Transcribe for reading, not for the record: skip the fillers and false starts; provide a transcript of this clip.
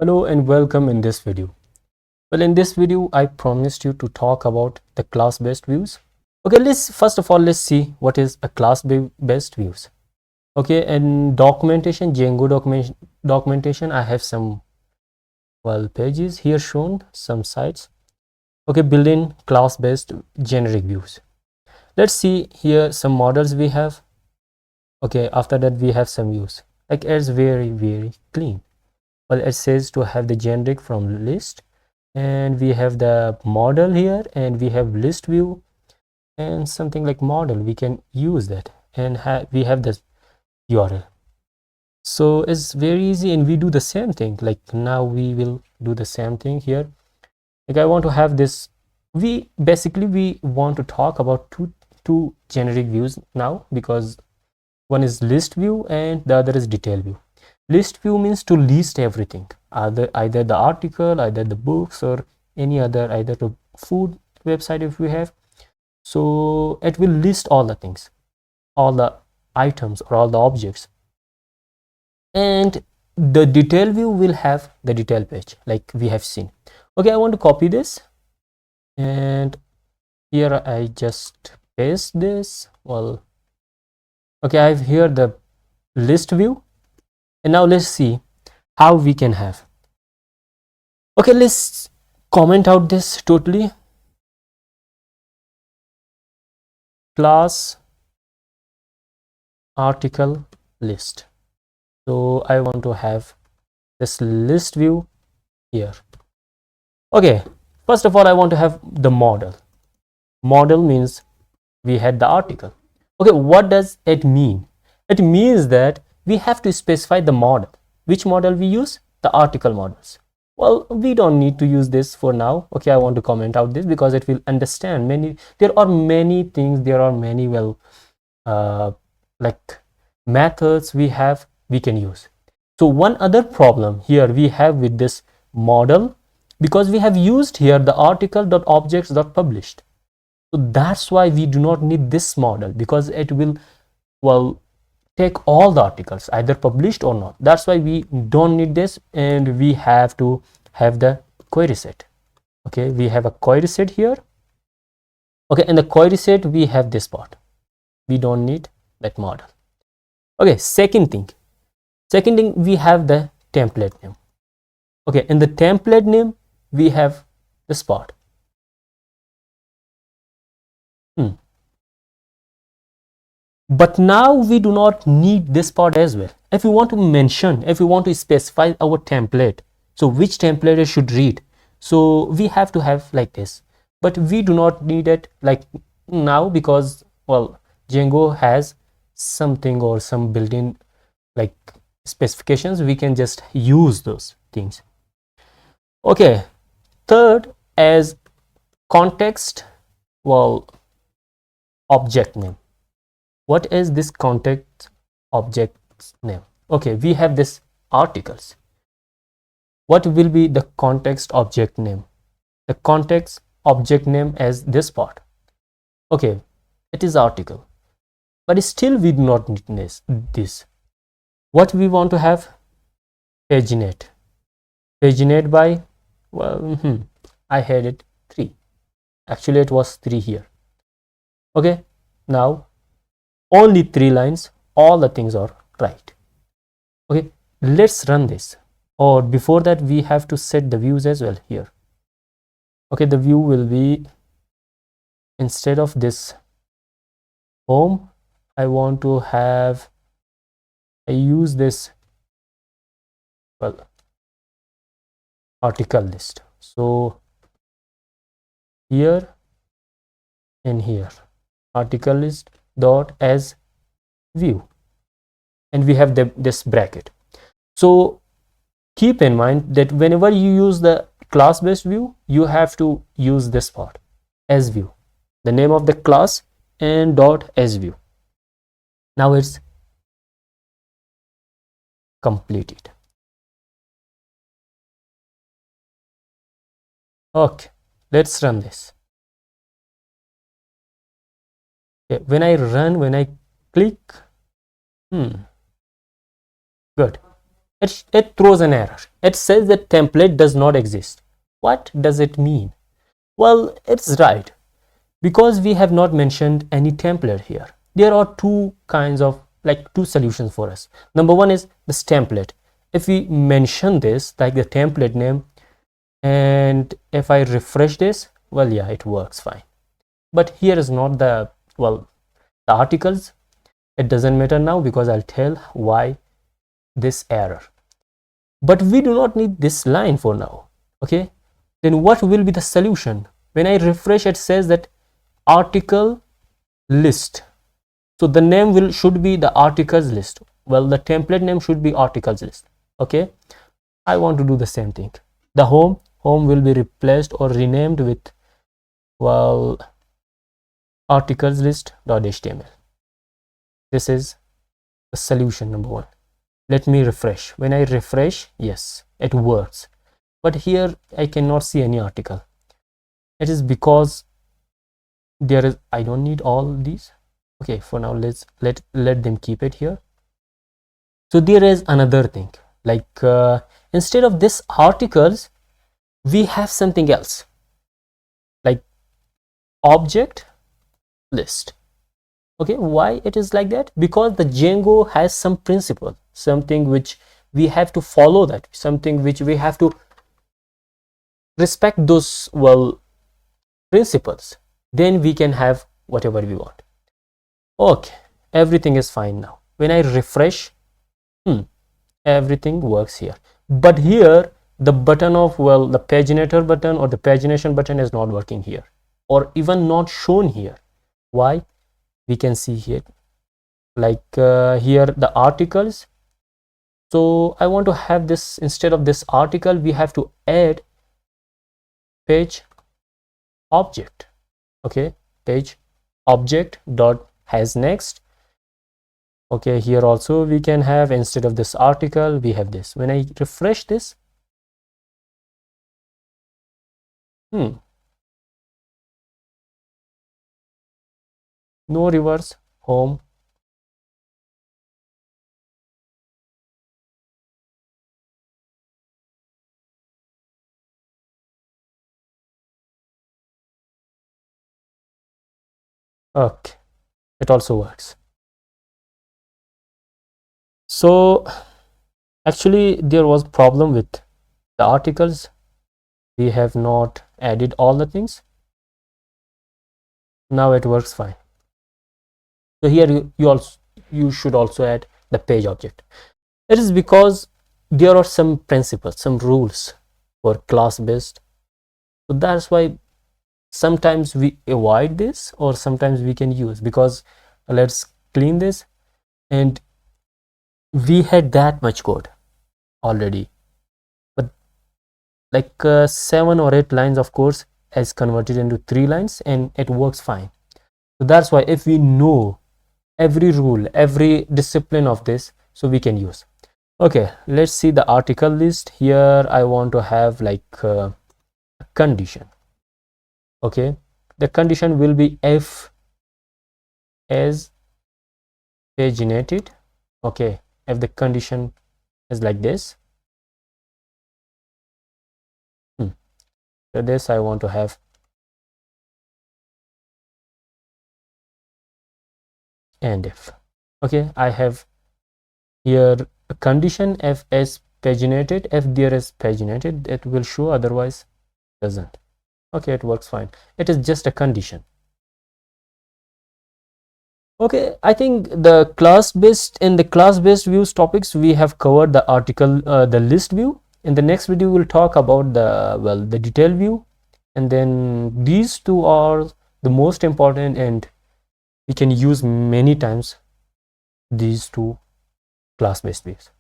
Hello and welcome in this video. Well, in this video, I promised you to talk about the class-based views. Okay, let's see what is a class-based views. Okay, and documentation, Django documentation, I have some pages here shown, some sites. Okay, built-in class-based generic views. Let's see here some models we have. Okay, after that we have some views. Like it's very clean. Well, it says to have the generic from list, and we have the model here, and we have list view and something like model. We can use that, and we have this URL. So it's very easy, and we do the same thing. Like now we will do the same thing here. Like I want to have this. We want to talk about two generic views now, because one is list view and the other is detail view. List view means to list everything, either the article, either the books, or any other, either the food website if we have. So it will list all the things, all the items or all the objects. And the detail view will have the detail page like we have seen. Okay, I want to copy this, and here I just paste this. Well, okay, I have here the list view, and now let's see how we can have. Okay, let's comment out this totally. Class article list. So I want to have this list view here. Okay, first of all, I want to have the model. Model means we had the article. Okay, what does it mean? It means that we have to specify the model. Which model we use? The article models. Well, we don't need to use this for now. Okay, I want to comment out this because it will understand there are many things, there are many like methods we can use. So one other problem here we have with this model, because we have used here the article.objects.published. So that's why we do not need this model, because it will take all the articles either published or not. That's why we don't need this, and we have to have the query set. Okay, we have a query set here. Okay, in the query set we have this part. We don't need that model. Okay, second thing we have the template name. Okay, in the template name we have this part. But now we do not need this part as well. If we want to specify our template, so which template it should read, so we have to have like this. But we do not need it like now, because Django has something or some built-in like specifications. We can just use those things. Okay, third, as context object name. What is this context object name? Okay, we have this articles. What will be the context object name? The context object name as this part. Okay, it is article, but still we do not need this. What we want to have? Paginate by I had it 3. Actually it was 3 here. Okay, now only 3 lines, all the things are right. Okay, let's run this. Or before that we have to set the views as well here. Okay, the view will be, instead of this home, I want to have, I use this article list. So here and here, article list dot as view, and we have this bracket. So keep in mind that whenever you use the class-based view, you have to use this part as view, the name of the class, and dot as view. Now it's completed. Okay, let's run this. Okay, when I click, good, it throws an error. It says that template does not exist. What does it mean? Well, it's right, because we have not mentioned any template here. There are two kinds of, like, two solutions for us. Number one is this template. If we mention this, like the template name, and if I refresh this, well, yeah, it works fine. But here is not the, well, the articles. It doesn't matter now, because I'll tell why this error. But we do not need this line for now. Okay, then what will be the solution? When I refresh, it says that article list. So the name should be the articles list. Well, the template name should be articles list. Okay, I want to do the same thing. The home will be replaced or renamed with, well, articles list.html. This is the solution number one. Let me refresh. When I refresh, yes, it works. But here I cannot see any article. It is because there is, I don't need all these. Okay, for now let's let them keep it here. So there is another thing, like instead of this articles, we have something else, like object list. Okay, why it is like that? Because the Django has some principle, something which we have to follow, that something which we have to respect those, well, principles. Then we can have whatever we want. Okay, everything is fine now. When I refresh, everything works here. But here the button of, well, the paginator button or the pagination button is not working here, or even not shown here. Why? We can see here, like here the articles. So I want to have this, instead of this article, we have to add page object. Okay, page object dot has next. Okay, here also we can have, instead of this article, we have this. When I refresh this, no reverse home. Okay, it also works. So actually there was problem with the articles. We have not added all the things. Now it works fine. So here you should also add the page object. It is because there are some principles, some rules for class based. So that's why sometimes we avoid this, or sometimes we can use, because let's clean this. And we had that much code already, but like 7 or 8 lines of course has converted into 3 lines, and it works fine. So that's why if we know every rule, every discipline of this, so we can use. Okay, let's see the article list. Here I want to have like a condition. Okay, the condition will be if as paginated. Okay, if the condition is like this, so this I want to have and if. Okay, I have here a condition if as paginated. If there is paginated, it will show, otherwise doesn't. Okay, it works fine. It is just a condition. Okay, I think the class based, in the class based views topics, we have covered the article, the list view. In the next video we'll talk about the, well, the detail view, and then these two are the most important, and we can use many times these two class based views.